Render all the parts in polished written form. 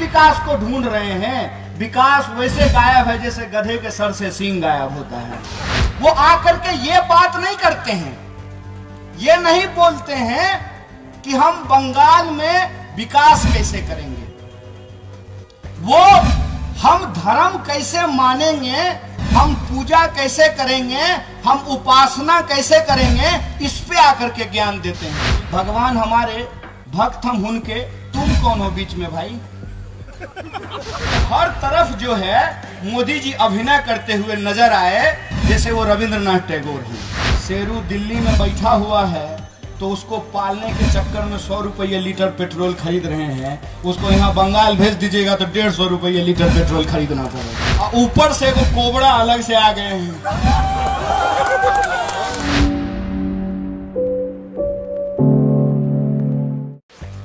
विकास को ढूंढ रहे हैं। विकास वैसे गायब है जैसे गधे के सर से सींग गायब होता है। वो आकर के ये बात नहीं करते हैं, ये नहीं बोलते हैं कि हम बंगाल में विकास कैसे करेंगे, वो हम धर्म कैसे मानेंगे, हम पूजा कैसे करेंगे, हम उपासना कैसे करेंगे, इस पे आकर के ज्ञान देते हैं। भगवान हमारे भक्त हम उनके, तुम कौन हो बीच में भाई। हर तरफ जो है मोदी जी अभिनय करते हुए नजर आए जैसे वो रविंद्रनाथ टैगोर हैं। शेरू दिल्ली में बैठा हुआ है तो उसको पालने के चक्कर में 100 रुपये लीटर पेट्रोल खरीद रहे हैं, उसको यहाँ बंगाल भेज दीजिएगा तो 150 रुपये लीटर पेट्रोल खरीदना पड़ेगा। और ऊपर से वो कोबरा अलग से आ गए हैं।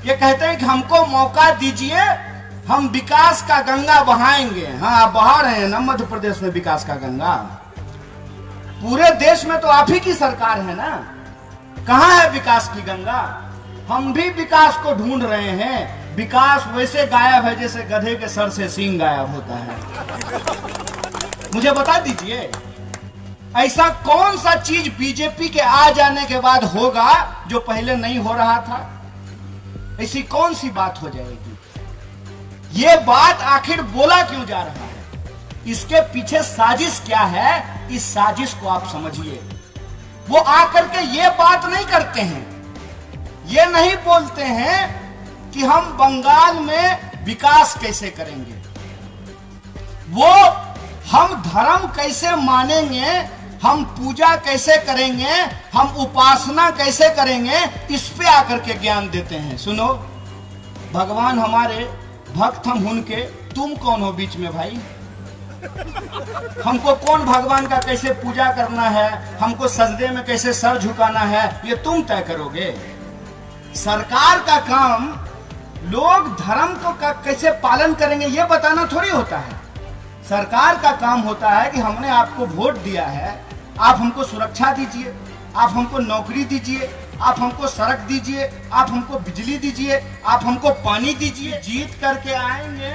ये कहते हैं कि हमको मौका दीजिए, हम विकास का गंगा बहाएंगे। हाँ, आप बहा रहे हैं ना मध्य प्रदेश में विकास का गंगा। पूरे देश में तो आप ही की सरकार है ना, कहां है विकास की गंगा। हम भी विकास को ढूंढ रहे हैं। विकास वैसे गायब है जैसे गधे के सर से सींग गायब होता है। मुझे बता दीजिए ऐसा कौन सा चीज बीजेपी के आ जाने के बाद होगा जो पहले नहीं हो रहा था। ऐसी कौन सी बात हो जाएगी। ये बात आखिर बोला क्यों जा रहा है, इसके पीछे साजिश क्या है, इस साजिश को आप समझिए। वो आकर के ये बात नहीं करते हैं, ये नहीं बोलते हैं कि हम बंगाल में विकास कैसे करेंगे, वो हम धर्म कैसे मानेंगे, हम पूजा कैसे करेंगे, हम उपासना कैसे करेंगे, इस पे आकर के ज्ञान देते हैं। सुनो, भगवान हमारे भक्त हम उनके, तुम कौन हो बीच में भाई। हमको कौन भगवान का कैसे पूजा करना है, हमको सजदे में कैसे सर झुकाना है, ये तुम तय करोगे। सरकार का काम लोग धर्म को कैसे पालन करेंगे ये बताना थोड़ी होता है। सरकार का काम होता है कि हमने आपको वोट दिया है, आप हमको सुरक्षा दीजिए, आप हमको नौकरी दीजिए, आप हमको सड़क दीजिए, आप हमको बिजली दीजिए, आप हमको पानी दीजिए। जीत करके आएंगे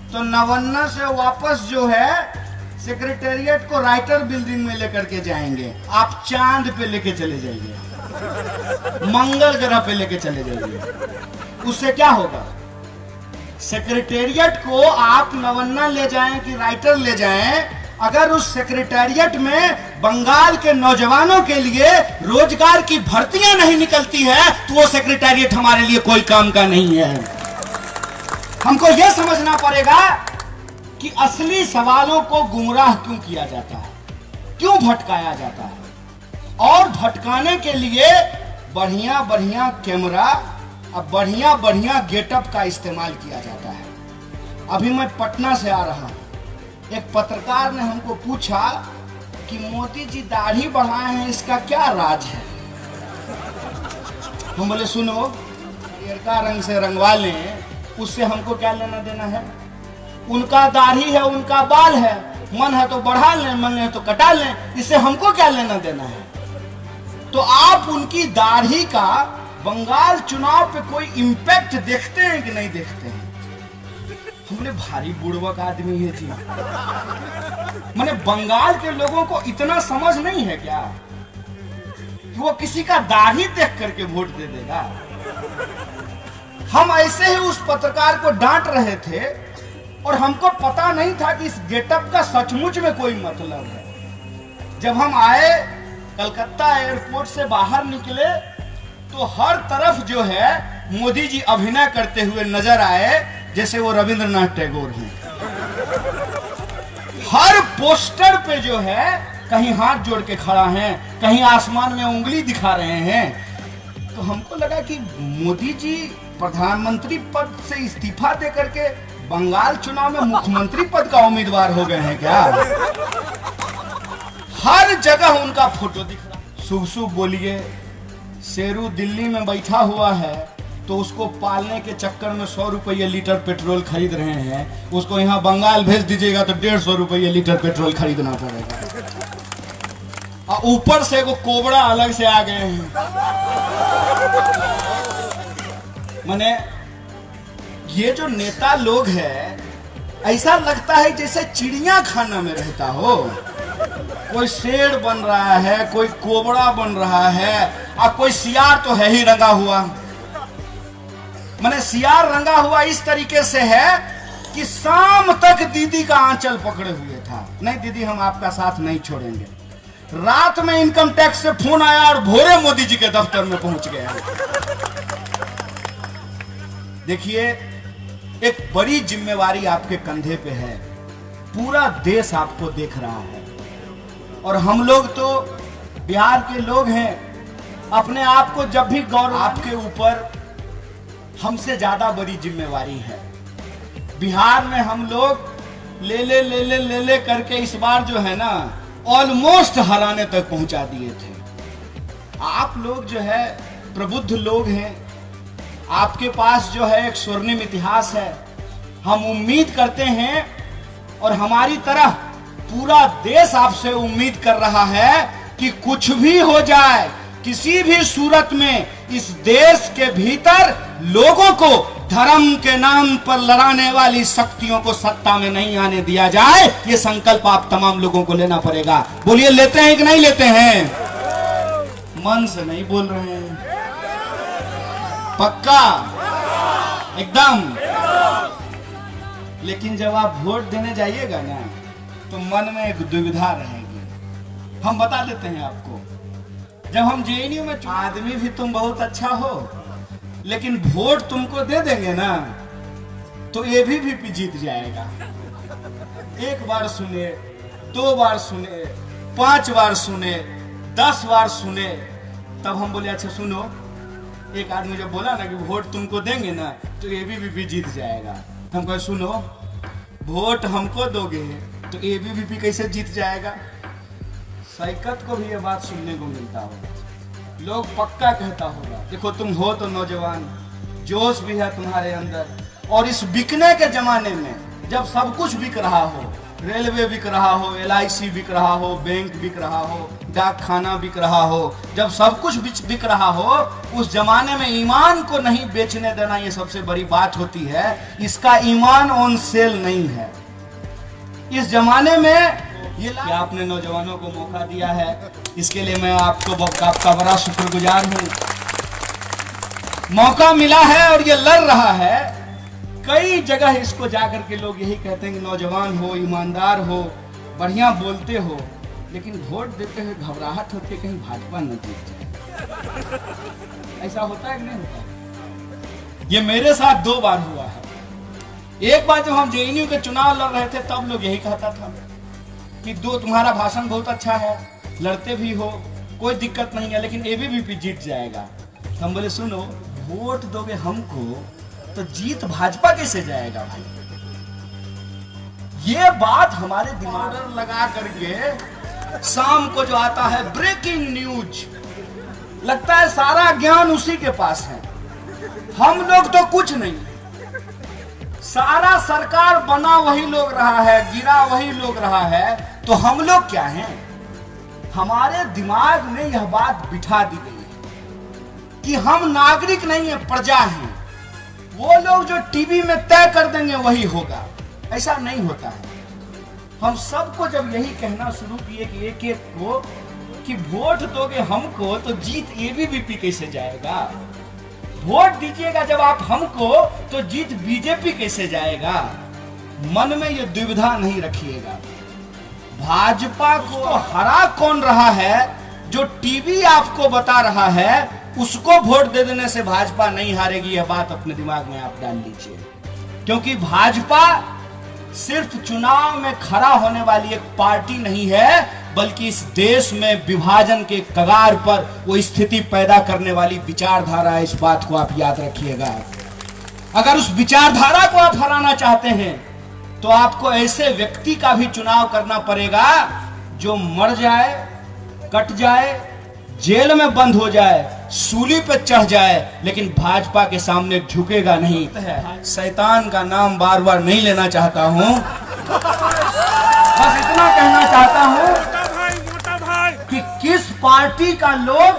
तो नवन्ना से वापस जो है सेक्रेटेरिएट को राइटर बिल्डिंग में लेकर के जाएंगे। आप चांद पे लेके चले जाइए, मंगल ग्रह पे लेके चले जाइए। उससे क्या होगा, सेक्रेटेरिएट को आप नवन्ना ले जाएं कि राइटर ले जाएं, अगर उस सेक्रेटेरिएट में बंगाल के नौजवानों के लिए रोजगार की भर्तियां नहीं निकलती है तो वो सेक्रेटेरिएट हमारे लिए कोई काम का नहीं है। हमको यह समझना पड़ेगा कि असली सवालों को गुमराह क्यों किया जाता है, क्यों भटकाया जाता है, और भटकाने के लिए बढ़िया बढ़िया कैमरा और बढ़िया बढ़िया गेटअप का इस्तेमाल किया जाता है। अभी मैं पटना से आ रहा हूं, एक पत्रकार ने हमको पूछा कि मोदी जी दाढ़ी बढ़ाए हैं, इसका क्या राज है। हम बोले सुनो, हरियर रंग से रंगवा लें, उससे हमको क्या लेना देना है। उनका दाढ़ी है, उनका बाल है, मन है तो बढ़ा लें, मन है तो कटा लें, इससे हमको क्या लेना देना है। तो आप उनकी दाढ़ी का बंगाल चुनाव पे कोई इम्पैक्ट देखते हैं कि नहीं देखते हैं। हमने भारी बुड़वक आदमी है जी, मैंने बंगाल के लोगों को इतना समझ नहीं है क्या कि वो किसी का दाढ़ी देख करके वोट दे देगा। हम ऐसे ही उस पत्रकार को डांट रहे थे और हमको पता नहीं था कि इस गेटअप का सचमुच में कोई मतलब है। जब हम आए कलकत्ता एयरपोर्ट से बाहर निकले तो हर तरफ जो है मोदी जी अभिनय करते हुए नजर आए जैसे वो रविंद्रनाथ टैगोर हैं। हर पोस्टर पे जो है कहीं हाथ जोड़ के खड़ा है, कहीं आसमान में उंगली दिखा रहे हैं। तो हमको लगा कि मोदी जी प्रधानमंत्री पद से इस्तीफा दे करके बंगाल चुनाव में मुख्यमंत्री पद का उम्मीदवार हो गए हैं क्या। हर जगह उनका फोटो दिख रहा। शुभ शुभ बोलिए, शेरू दिल्ली में बैठा हुआ है तो उसको पालने के चक्कर में 100 रुपये लीटर पेट्रोल खरीद रहे हैं, उसको यहाँ बंगाल भेज दीजिएगा तो 150 रुपये लीटर पेट्रोल खरीदना पड़ेगा। और ऊपर से वो कोबरा अलग से आ गए हैं। मैंने ये जो नेता लोग हैं, ऐसा लगता है जैसे चिड़िया खाना में रहता हो। कोई शेर बन रहा है, कोई कोबरा बन रहा है, और कोई सियार तो है ही रंगा हुआ। माने सियार रंगा हुआ इस तरीके से है कि शाम तक दीदी का आंचल पकड़े हुए था, नहीं दीदी हम आपका साथ नहीं छोड़ेंगे। रात में इनकम टैक्स से फोन आया और भोरे मोदी जी के दफ्तर में पहुंच गया। देखिए, एक बड़ी जिम्मेवारी आपके कंधे पे है, पूरा देश आपको देख रहा है, और हम लोग तो बिहार के लोग हैं। अपने आप को जब भी गौरव, आपके ऊपर हमसे ज्यादा बड़ी जिम्मेवारी है। बिहार में हम लोग ले करके इस बार जो है ना ऑलमोस्ट हराने तक पहुंचा दिए थे। आप लोग जो है प्रबुद्ध लोग हैं, आपके पास जो है एक स्वर्णिम इतिहास है। हम उम्मीद करते हैं, और हमारी तरह पूरा देश आपसे उम्मीद कर रहा है कि कुछ भी हो जाए, किसी भी सूरत में इस देश के भीतर लोगों को धर्म के नाम पर लड़ाने वाली शक्तियों को सत्ता में नहीं आने दिया जाए। ये संकल्प आप तमाम लोगों को लेना पड़ेगा। बोलिए, लेते हैं कि नहीं लेते हैं? मन से नहीं बोल रहे हैं, पक्का एकदम। लेकिन जब आप वोट देने जाइएगा ना, तो मन में एक दुविधा रहेगी। हम बता देते हैं आपको, जब हम जेएनयू में आदमी भी तुम बहुत अच्छा हो, लेकिन वोट तुमको दे देंगे ना तो एबीवीपी जीत जाएगा। एक बार सुने, 2 बार सुने, 5 बार सुने, 10 बार सुने, तब हम बोले अच्छा सुनो, एक आदमी जब बोला ना कि वोट तुमको देंगे ना तो एबीवीपी जीत जाएगा, हम कहे सुनो, वोट हमको दोगे तो एबीवीपी कैसे जीत जाएगा? सैकत को भी ये बात सुनने को मिलता होगा, लोग पक्का कहता होगा। देखो तुम हो तो नौजवान, जोश भी है तुम्हारे अंदर, और इस बिकने के जमाने में जब सब कुछ बिक रहा हो, रेलवे बिक रहा हो, LIC बिक रहा हो, बैंक बिक रहा हो, डाक खाना बिक रहा हो, जब सब कुछ बिक रहा हो, उस जमाने में ईमान को नहीं बेचने देना ये सबसे बड़ी बात होती है। इसका ईमान ऑन सेल नहीं है। इस जमाने में ये कि आपने नौजवानों को मौका दिया है, इसके लिए मैं आपका बड़ा शुक्रगुजार हूँ। मौका मिला है और ये लड़ रहा है। कई जगह इसको जाकर के लोग यही कहते हैं कि नौजवान हो, ईमानदार हो, बढ़िया बोलते हो, लेकिन वोट देते हुए घबराहट होती है कहीं भाजपा न जीत जाए। ऐसा होता है कि नहीं होता? ये मेरे साथ 2 बार हुआ है। एक बार जब हम जेएनयू के चुनाव लड़ रहे थे, तब लोग यही कहता था कि तुम्हारा भाषण बहुत अच्छा है, लड़ते भी हो, कोई दिक्कत नहीं है, लेकिन एबीवीपी जीत जाएगा। हम बोले सुनो, वोट दोगे हमको तो जीत भाजपा कैसे जाएगा भाई? ये बात हमारे दिमाग में लगा करके शाम को जो आता है ब्रेकिंग न्यूज, लगता है सारा ज्ञान उसी के पास है। हम लोग तो कुछ नहीं, सारा सरकार बना वही लोग रहा है, गिरा वही लोग रहा है, तो हम लोग क्या हैं? हमारे दिमाग में यह बात बिठा दी गई है कि हम नागरिक नहीं है, प्रजा हैं। वो लोग जो टीवी में तय कर देंगे वही होगा, ऐसा नहीं होता है। हम सबको जब यही कहना शुरू किए कि एक एक को कि वोट दोगे हमको तो जीत एबीवीपी कैसे जाएगा, वोट दीजिएगा जब आप हमको तो जीत बीजेपी कैसे जाएगा, मन में ये दुविधा नहीं रखिएगा। भाजपा को हरा कौन रहा है? जो टीवी आपको बता रहा है उसको वोट दे देने से भाजपा नहीं हारेगी, यह बात अपने दिमाग में आप डाल लीजिए। क्योंकि भाजपा सिर्फ चुनाव में खड़ा होने वाली एक पार्टी नहीं है, बल्कि इस देश में विभाजन के कगार पर वो स्थिति पैदा करने वाली विचारधारा है। इस बात को आप याद रखिएगा। अगर उस विचारधारा को आप हराना चाहते हैं तो आपको ऐसे व्यक्ति का भी चुनाव करना पड़ेगा जो मर जाए, कट जाए, जेल में बंद हो जाए, सूली पे चढ़ जाए, लेकिन भाजपा के सामने झुकेगा नहीं। शैतान का नाम बार बार नहीं लेना चाहता हूं, बस इतना कहना चाहता हूं कि किस पार्टी का लोग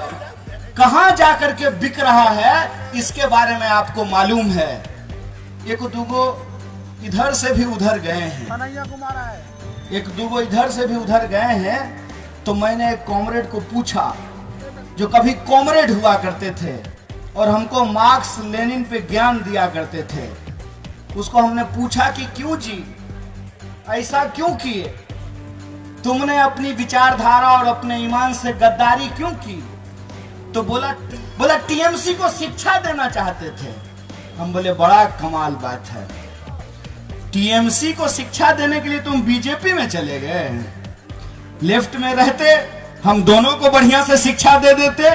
कहां जाकर के बिक रहा है इसके बारे में आपको मालूम है। एक दूगो इधर से भी उधर गए हैं, एक दूगो इधर से भी उधर गए हैं। तो मैंने एक कॉमरेड को पूछा जो कभी कॉमरेड हुआ करते थे और हमको मार्क्स लेनिन पे ज्ञान दिया करते थे। उसको हमने पूछा कि क्यों जी, ऐसा क्यों किए, तुमने अपनी विचारधारा और अपने ईमान से गद्दारी क्यों की? तो बोला टीएमसी को शिक्षा देना चाहते थे। हम बोले बड़ा कमाल बात है, टीएमसी को शिक्षा देने के लिए तुम बीजेपी में चले गए। लेफ्ट में रहते हम दोनों को बढ़िया से शिक्षा दे देते।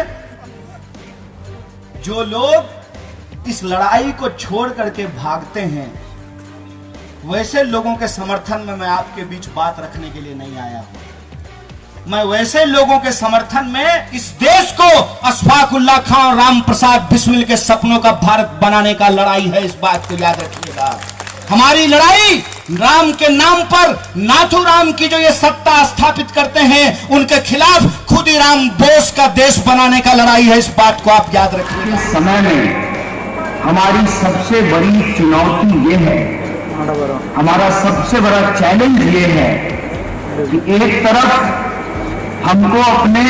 जो लोग इस लड़ाई को छोड़ करके भागते हैं, वैसे लोगों के समर्थन में मैं आपके बीच बात रखने के लिए नहीं आया हूं। मैं वैसे लोगों के समर्थन में इस देश को अशफाकुल्लाह खान और राम प्रसाद बिस्मिल के सपनों का भारत बनाने का लड़ाई है। इस बात को याद रखिएगा। हमारी लड़ाई राम के नाम पर नाथूराम की जो ये सत्ता स्थापित करते हैं उनके खिलाफ खुदीराम बोस का देश बनाने का लड़ाई है। इस बात को आप याद रखिएगा। इस समय में हमारी सबसे बड़ी चुनौती ये है, हमारा सबसे बड़ा चैलेंज ये है कि एक तरफ हमको अपने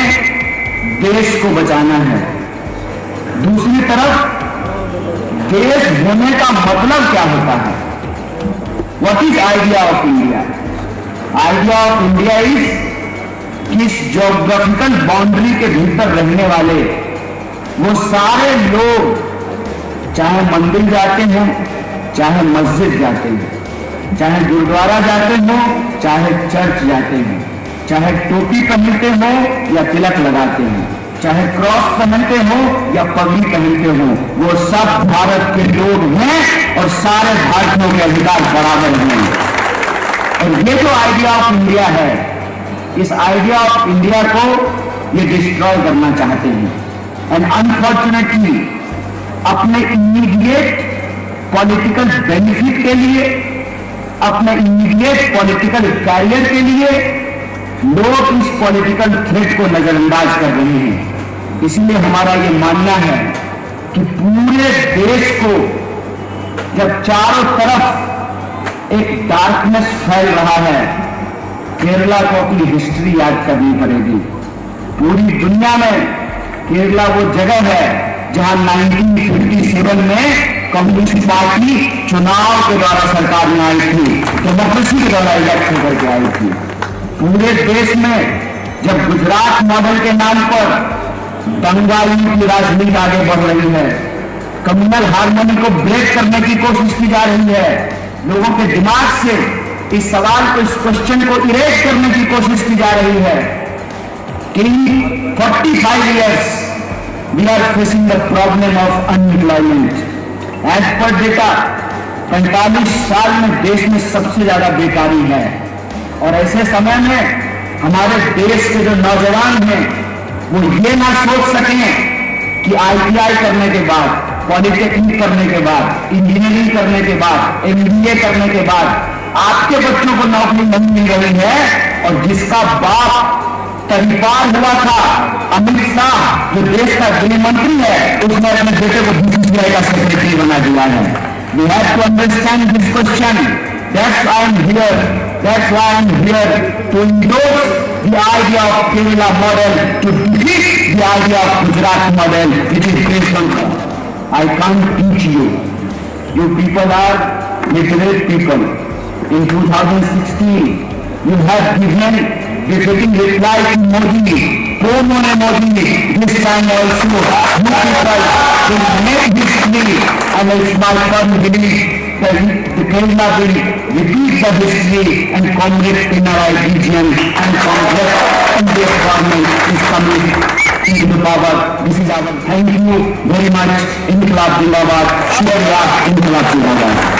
देश को बचाना है, दूसरी तरफ देश होने का मतलब क्या होता है। What is idea of India? Idea of India is इस ज्योग्राफिकल बाउंड्री के भीतर रहने वाले वो सारे लोग, चाहे मंदिर जाते हैं, चाहे मस्जिद जाते हैं, चाहे गुरुद्वारा जाते हो, चाहे चर्च जाते हैं, चाहे टोपी पहनते हो या तिलक लगाते हैं, चाहे क्रॉस पहनते हो या पगड़ी पहनते हो, वो सब भारत के लोग हैं और सारे भारतीयों के अधिकार बराबर हैं। और ये जो आइडिया ऑफ इंडिया है, इस आइडिया ऑफ इंडिया को ये डिस्ट्रॉय करना चाहते हैं। एंड अनफॉर्चुनेटली अपने इमीडिएट पॉलिटिकल बेनिफिट के लिए, अपने इमीडिएट पॉलिटिकल कैरियर के लिए लोग इस पॉलिटिकल थ्रेट को नजरअंदाज कर रहे हैं। इसलिए हमारा ये मानना है कि पूरे देश को जब चारों तरफ एक डार्कनेस फैल रहा है, केरला को अपनी हिस्ट्री याद करनी पड़ेगी। पूरी दुनिया में केरला वो जगह है जहां 1957 में कम्युनिस्ट पार्टी चुनाव के द्वारा सरकार में आई थी, डेमोक्रेसी के द्वारा इलेक्ट होकर के आई थी। पूरे देश में जब गुजरात मॉडल के नाम पर दंगाई की राजनीति आगे बढ़ रही है, कम्युनल हार्मोनी को ब्रेक करने की कोशिश की जा रही है, लोगों के दिमाग से इस सवाल को, इस क्वेश्चन को इरेज करने की कोशिश की जा रही है कि 45 years we are facing the problem of unemployment. As per data 45 साल में देश में सबसे ज्यादा बेकारी है। और ऐसे समय में हमारे देश के जो नौजवान हैं वो ये ना सोच सकें कि ITI करने के बाद, पॉलिटेक्निक करने के बाद, इंजीनियरिंग करने के बाद, MBA करने के बाद आपके बच्चों को नौकरी नहीं मिल रही है। और जिसका बाप तरीपार हुआ था, अमित शाह जो देश का गृह मंत्री है, उसने अपने बेटे को BCCI का सेक्रेटरी बना दिया है। We have to understand this question. That's why I'm here. That's why I'm here to endorse the idea of Kerala model, to defeat the idea of Gujarat model, which is based on. I can't teach you. You people are literate people. In 2016, you have given befitting reply to Modi. Pone Modi, this time also, you people will make history, and it's my firm belief that the Kerala will repeat the history and Congress Pinarayi region and Congress India government is coming into the power. This is our thank you very much. Inqilab Zindabad, Shukriya, Inqilab Zindabad.